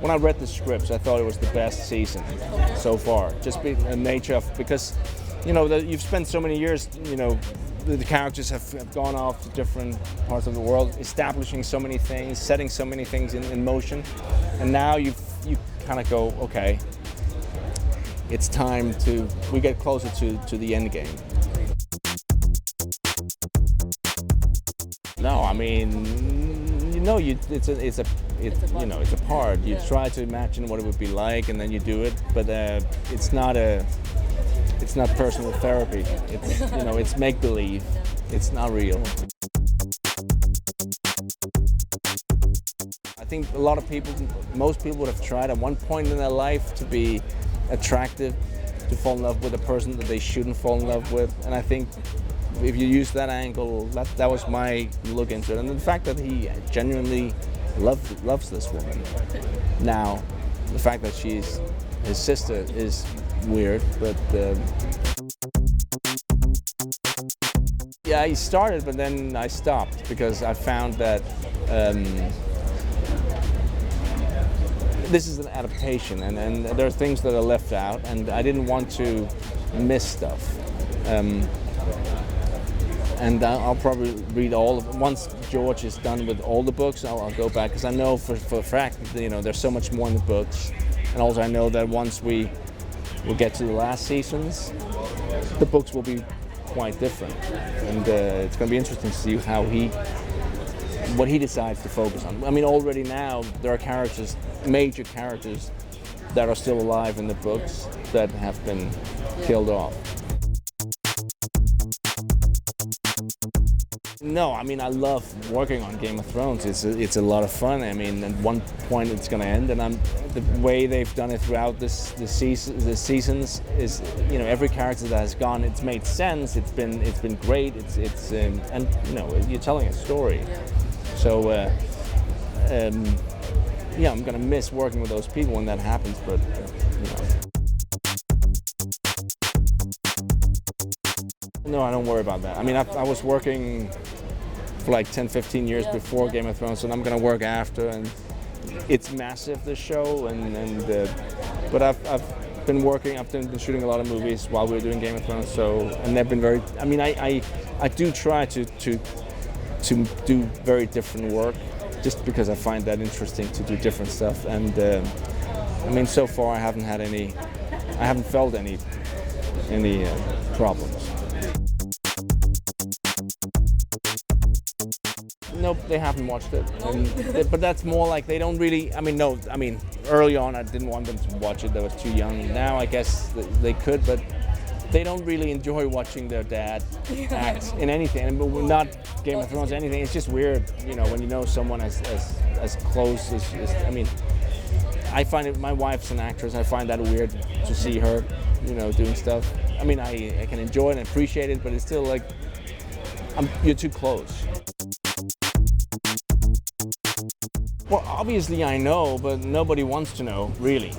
When I read the scripts, I thought it was the best season so far. Just the nature of, because, you know, you've spent so many years, you know, the characters have gone off to different parts of the world, establishing so many things, setting so many things in motion, and now you kind of go, okay, it's time we get closer to the end game. No, I mean, you know, it's a part. You try to imagine what it would be like, and then you do it. But it's not personal therapy. It's, you know, it's make believe. It's not real. I think a lot of people, most people would have tried at one point in their life to be attractive, to fall in love with a person that they shouldn't fall in love with, and I think if you use that angle, that was my look into it, and the fact that he genuinely loves this woman. Now, the fact that she's his sister is weird, but yeah, I started, but then I stopped because I found that this is an adaptation, and there are things that are left out, and I didn't want to miss stuff. And I'll probably read all of it. Once George is done with all the books, I'll go back, because I know for a fact that, you know, there's so much more in the books. And also I know that once we will get to the last seasons, the books will be quite different. And it's going to be interesting to see what he decides to focus on. I mean, already now there are characters, major characters, that are still alive in the books that have been killed off. No, I mean, I love working on Game of Thrones. It's a lot of fun. I mean, at one point it's going to end, and the way they've done it throughout the seasons is, you know, every character that has gone, it's made sense. It's been great. And you know, you're telling a story. So yeah, I'm going to miss working with those people when that happens. But you know. No, I don't worry about that. I mean, I was working for like 10, 15 years before Game of Thrones, and I'm going to work after, and it's massive, this show, but I've been working, I've been shooting a lot of movies while we were doing Game of Thrones, so, and they've been very, I mean, I do try to do very different work, just because I find that interesting to do different stuff, and I mean, so far I haven't felt any problems. Nope, they haven't watched it. But that's more like they don't really, I mean, early on I didn't want them to watch it, they was too young. Now I guess they could, but they don't really enjoy watching their dad act in anything. But not Game of Thrones, anything. It's just weird, you know, when you know someone as close as, I mean, I find it, my wife's an actress, I find that weird to see her, you know, doing stuff. I mean, I can enjoy it and appreciate it, but it's still like, you're too close. Well, obviously I know, but nobody wants to know, really.